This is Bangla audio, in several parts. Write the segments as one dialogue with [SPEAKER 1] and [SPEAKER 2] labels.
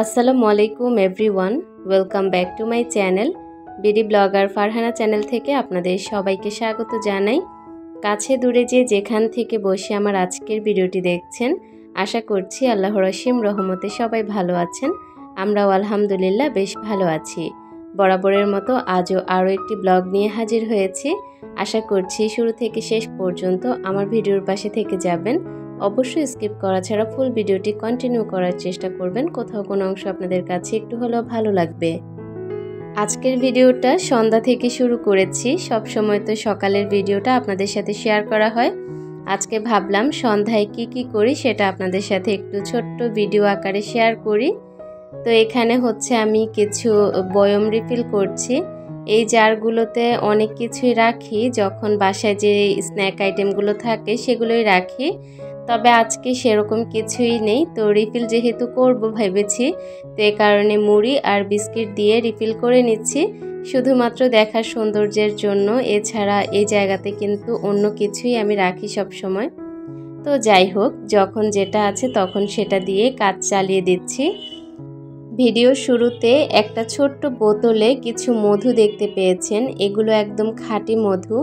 [SPEAKER 1] আসসালামু আলাইকুম everyone, welcome back to my channel. BD blogger Farhana channel থেকে আপনাদের সবাইকে স্বাগত জানাই। কাছে দূরে যেখান থেকে বসে আমার আজকের ভিডিওটি দেখছেন, আশা করছি আল্লাহর অসীম রহমতে সবাই ভালো আছেন। আমরাও আলহামদুলিল্লাহ বেশ ভালো আছি। বরাবরের মতো আজও আরও একটি ব্লগ নিয়ে হাজির হয়েছি। আশা করছি শুরু থেকে শেষ পর্যন্ত আমার ভিডিওর পাশে থেকে যাবেন। অবশ্যই স্কিপ করা ছাড়া ফুল ভিডিওটি কন্টিনিউ করার চেষ্টা করবেন, কোথাও কোনো অংশ আপনাদের কাছে একটু হলেও ভালো লাগবে। আজকের ভিডিওটা সন্ধ্যা থেকে শুরু করেছি। সব সময় তো সকালের ভিডিওটা আপনাদের সাথে শেয়ার করা হয়। আজকে ভাবলাম সন্ধ্যায় কি করি সেটা আপনাদের সাথে একটু ছোট্ট ভিডিও আকারে শেয়ার করি। তো এখানে হচ্ছে আমি কিছু বয়ম রিফিল করছি। এই জারগুলোতে অনেক কিছুই রাখি, যখন বাসায় যে স্ন্যাক আইটেমগুলো থাকে সেগুলোই রাখি। তবে আজকে সেরকম কিছুই নেই, তো রিফিল যেহেতু করব ভেবেছি, তো এই কারণে মুড়ি আর বিস্কিট দিয়ে রিফিল করে নিচ্ছি, শুধুমাত্র দেখার সৌন্দর্যের জন্য। এছাড়া এই জায়গাতে কিন্তু অন্য কিছুই আমি রাখি সব সময়। তো যাই হোক, যখন যেটা আছে তখন সেটা দিয়ে কাজ চালিয়ে দিচ্ছি। ভিডিও শুরুতে একটা ছোট্ট বোতলে কিছু মধু দেখতে পেয়েছেন। এগুলো একদম খাঁটি মধু,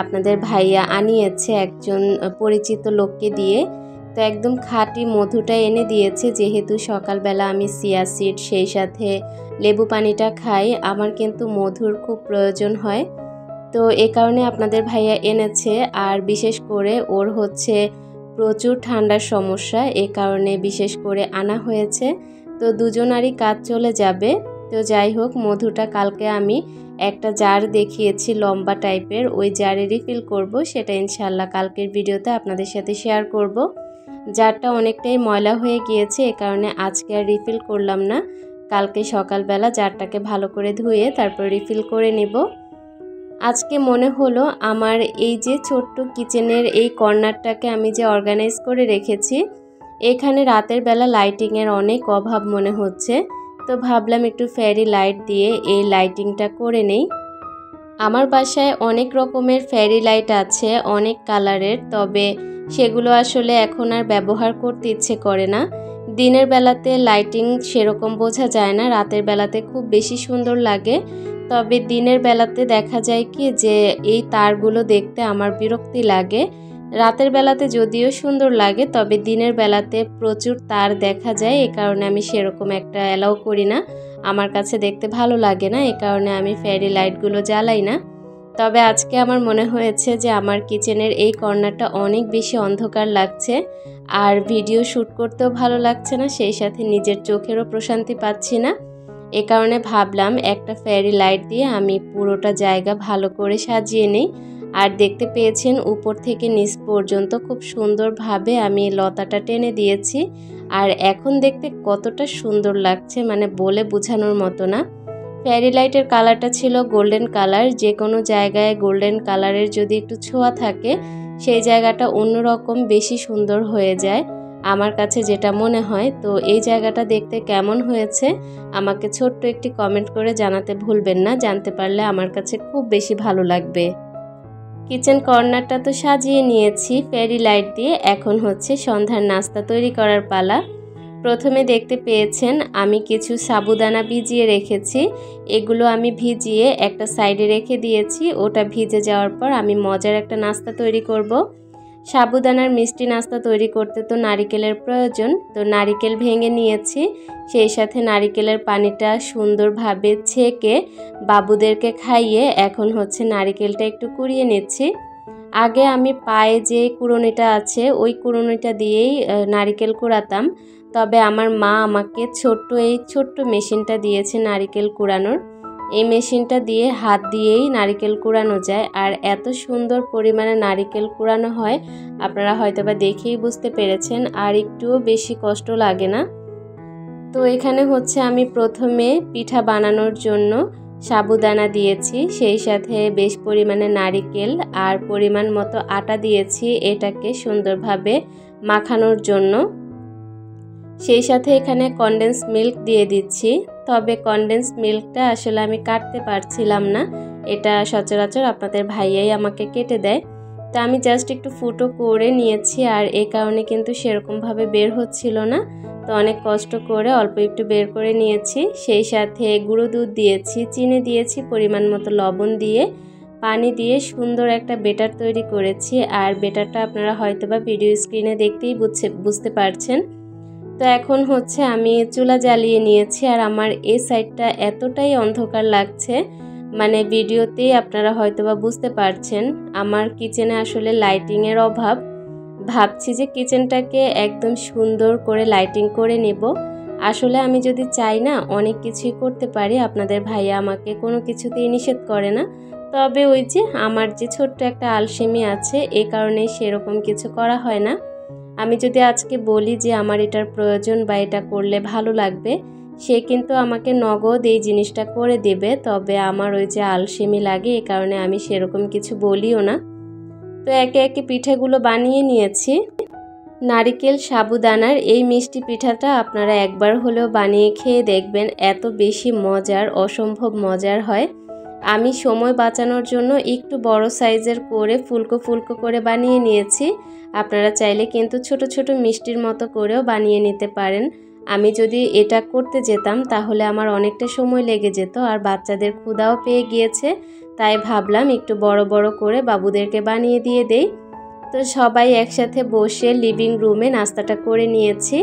[SPEAKER 1] আপনাদের ভাইয়া আনিয়েছে একজন পরিচিত লোককে দিয়ে। তো একদম খাঁটি মধুটা এনে দিয়েছে, যেহেতু সকালবেলা আমি চিয়া সিড সেই সাথে লেবু পানিটা খাই, আমার কিন্তু মধুর খুব প্রয়োজন হয়। তো এ কারণে আপনাদের ভাইয়া এনেছে। আর বিশেষ করে ওর হচ্ছে প্রচুর ঠান্ডার সমস্যা, এ কারণে বিশেষ করে আনা হয়েছে। তো দুজনারই কাজ চলে যাবে। তো যাই হোক, মধুটা কালকে আমি একটা জার দেখিয়েছি লম্বা টাইপের, ওই জারে রিফিল করব, সেটা ইনশাল্লাহ কালকের ভিডিওতে আপনাদের সাথে শেয়ার করব। জারটা অনেকটাই ময়লা হয়ে গিয়েছে, এ কারণে আজকে আর রিফিল করলাম না। কালকে সকালবেলা জারটাকে ভালো করে ধুয়ে তারপর রিফিল করে নেব। আজকে মনে হলো আমার এই যে ছোট্ট কিচেনের এই কর্নারটাকে আমি যে অর্গানাইজ করে রেখেছি, এখানে রাতের বেলা লাইটিংয়ের অনেক অভাব মনে হচ্ছে। তো ভাবলাম একটু ফেয়ারি লাইট দিয়ে এই লাইটিংটা করে নেই। আমার বাসায় অনেক রকমের ফেয়ারি লাইট আছে, অনেক কালারের, তবে সেগুলো আসলে এখন আর ব্যবহার করতে ইচ্ছে করে না। দিনের বেলাতে লাইটিং সেরকম বোঝা যায় না, রাতের বেলাতে খুব বেশি সুন্দর লাগে। তবে দিনের বেলাতে দেখা যায় কি যে এই তারগুলো দেখতে আমার বিরক্তি লাগে। রাতের বেলাতে যদিও সুন্দর লাগে, তবে দিনের বেলাতে প্রচুর তার দেখা যায়, এ কারণে আমি সেরকম একটা অ্যালাউ করি না। আমার কাছে দেখতে ভালো লাগে না, এ কারণে আমি ফেয়ারি লাইটগুলো জ্বালাই না। তবে আজকে আমার মনে হয়েছে যে আমার কিচেনের এই কর্নারটা অনেক বেশি অন্ধকার লাগছে, আর ভিডিও শ্যুট করতেও ভালো লাগছে না, সেই সাথে নিজের চোখেরও প্রশান্তি পাচ্ছি না। এ কারণে ভাবলাম একটা ফেয়ারি লাইট দিয়ে আমি পুরোটা জায়গা ভালো করে সাজিয়ে নিই। আর দেখতে পেয়েছেন উপর থেকে নিচ পর্যন্ত খুব সুন্দরভাবে আমি লতাটা টেনে দিয়েছি। আর এখন দেখতে কতটা সুন্দর লাগছে, মানে বলে বোঝানোর মতো না। ফেয়ারি লাইটের কালারটা ছিল গোল্ডেন কালার। যে কোনো জায়গায় গোল্ডেন কালারের যদি একটু ছোঁয়া থাকে, সেই জায়গাটা অন্যরকম বেশি সুন্দর হয়ে যায়, আমার কাছে যেটা মনে হয়। তো এই জায়গাটা দেখতে কেমন হয়েছে আমাকে ছোট্ট একটি কমেন্ট করে জানাতে ভুলবেন না, জানতে পারলে আমার কাছে খুব বেশি ভালো লাগবে। কিচেন কর্নারটা তো সাজিয়ে নিয়েছি ফেয়ারি লাইট দিয়ে, এখন হচ্ছে সন্ধ্যার নাস্তা তৈরি করার পালা। প্রথমে দেখতে পেয়েছেন আমি কিছু সাবুদানা ভিজিয়ে রেখেছি, এগুলো আমি ভিজিয়ে একটা সাইডে রেখে দিয়েছি। ওটা ভিজে যাওয়ার পর আমি মজার একটা নাস্তা তৈরি করব। সাবুদানার মিষ্টি নাস্তা তৈরি করতে তো নারিকেলের প্রয়োজন, তো নারিকেল ভেঙে নিয়েছি, সেই সাথে নারিকেলের পানিটা সুন্দরভাবে ছেঁকে বাবুদেরকে খাইয়ে এখন হচ্ছে নারিকেলটা একটু কুড়িয়ে নিচ্ছি। আগে আমি পায়ে যে কুড়ুনিটা আছে ওই কুড়ুনিটা দিয়েই নারিকেল কুড়াতাম, তবে আমার মা আমাকে এই ছোট্ট মেশিনটা দিয়েছে নারিকেল কুড়ানোর। এই মেশিনটা দিয়ে হাত দিয়েই নারিকেল কুড়ানো যায়, আর এত সুন্দর পরিমাণে নারিকেল কুড়ানো হয়, আপনারা হয়তোবা দেখেই বুঝতে পেরেছেন, আর একটুও বেশি কষ্ট লাগে না। তো এখানে হচ্ছে আমি প্রথমে পিঠা বানানোর জন্য সাবুদানা দিয়েছি, সেই সাথে বেশ পরিমাণে নারিকেল আর পরিমাণ মতো আটা দিয়েছি এটাকে সুন্দরভাবে মাখানোর জন্য। সেই সাথে এখানে কনডেন্স মিল্ক দিয়ে দিচ্ছি, তবে কনডেন্স মিল্কটা আসলে আমি কাটতে পারছিলাম না, এটা সচরাচর আপনাদের ভাইয়াই আমাকে কেটে দেয়। তো আমি জাস্ট একটু ফুটো করে নিয়েছি, আর এই কারণে কিন্তু সেরকমভাবে বের হচ্ছিল না। তো অনেক কষ্ট করে অল্প একটু বের করে নিয়েছি। সেই সাথে গুঁড়ো দুধ দিয়েছি, চিনি দিয়েছি, পরিমাণ মতো লবণ দিয়ে পানি দিয়ে সুন্দর একটা বেটার তৈরি করেছি। আর বেটারটা আপনারা হয়তোবা ভিডিও স্ক্রিনে দেখতেই বুঝতে পারছেন। তো এখন হচ্ছে আমি চুলা জ্বালিয়ে নিয়েছি, আর আমার এই সাইডটা এতটাই অন্ধকার লাগছে, মানে ভিডিওতেই আপনারা হয়তোবা বুঝতে পারছেন আমার কিচেনে আসলে লাইটিংয়ের অভাব। ভাবছি যে কিচেনটাকে একদম সুন্দর করে লাইটিং করে নেব। আসলে আমি যদি চাই না অনেক কিছুই করতে পারি, আপনাদের ভাইয়া আমাকে কোনো কিছুতেই নিষেধ করে না। তবে ওই যে আমার যে ছোট্ট একটা আলসেমি আছে, এই কারণে সেরকম কিছু করা হয় না। আমি যদি আজকে বলি যে আমার এটার প্রয়োজন বা এটা করলে ভালো লাগবে, সে কিন্তু আমাকে নগদ এই জিনিসটা করে দেবে। তবে আমার ওই যে আলসেমি লাগে, এই কারণে আমি সেরকম কিছু বলিও না। তো একে একে পিঠেগুলো বানিয়ে নিয়েছি। নারিকেল সাবুদানার এই মিষ্টি পিঠাটা আপনারা একবার হলেও বানিয়ে খেয়ে দেখবেন, এত বেশি মজার, অসম্ভব মজার হয়। আমি সময় বাঁচানোর জন্য একটু বড় সাইজের করে ফুলকো ফুলকো করে বানিয়ে নিয়েছি। আপনারা চাইলে কিন্তু ছোট ছোট মিষ্টির মতো করেও বানিয়ে নিতে পারেন। আমি যদি এটা করতে যেতাম তাহলে আমার অনেকটা সময় লেগে যেত, আর বাচ্চাদের ক্ষুধাও পেয়ে গিয়েছে। তাই ভাবলাম একটু বড় বড় করে বাবুদেরকে বানিয়ে দিয়ে দেই। তো সবাই একসাথে বসে লিভিং রুমে নাস্তাটা করে নিয়েছি।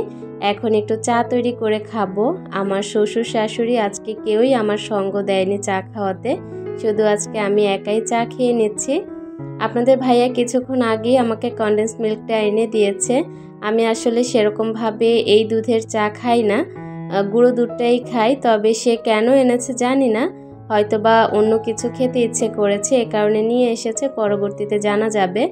[SPEAKER 1] এখন একটু চা তৈরি করে খাবো। আমার শ্বশুর শাশুড়ি আজকে কেউই আমার সঙ্গ দেয়নি চা খাওয়াতে, শুধু আজকে আমি একাই চা খেয়ে নিচ্ছি। আপনাদের ভাইয়া কিছুক্ষণ আগেই আমাকে কনডেন্স মিল্কটা এনে দিয়েছে। আমি আসলে সেরকমভাবে এই দুধের চা খাই না, গুঁড়ো দুধটাই খাই। তবে সে কেন এনেছে জানি না, হয়তোবা অন্য কিছু খেতে ইচ্ছে করেছে, এ কারণে নিয়ে এসেছে, পরবর্তীতে জানা যাবে।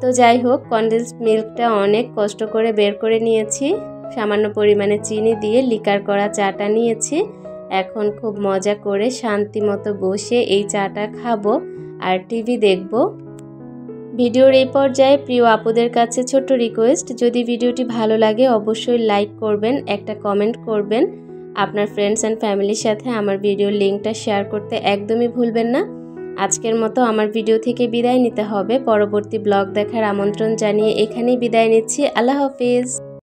[SPEAKER 1] তো যাই হোক, কনডেন্স মিল্কটা অনেক কষ্ট করে বের করে নিয়েছি। সামান্য পরিমাণে চিনি দিয়ে লিকার করা চাটা নিয়েছি। এখন খুব মজা করে শান্তি মতো বসে এই চাটা খাবো আর টিভি দেখব। ভিডিওর এই পর্যায়ে প্রিয় আপুদের কাছে ছোট্ট রিকোয়েস্ট, যদি ভিডিওটি ভালো লাগে অবশ্যই লাইক করবেন, একটা কমেন্ট করবেন। আপনার ফ্রেন্ডস অ্যান্ড ফ্যামিলির সাথে আমার ভিডিওর লিঙ্কটা শেয়ার করতে একদমই ভুলবেন না। আজকের মতো আমার ভিডিও থেকে বিদায় নিতে হবে। পরবর্তী ব্লগ দেখার আমন্ত্রণ জানিয়ে এখানেই বিদায় নিচ্ছি। আল্লাহ হাফেজ।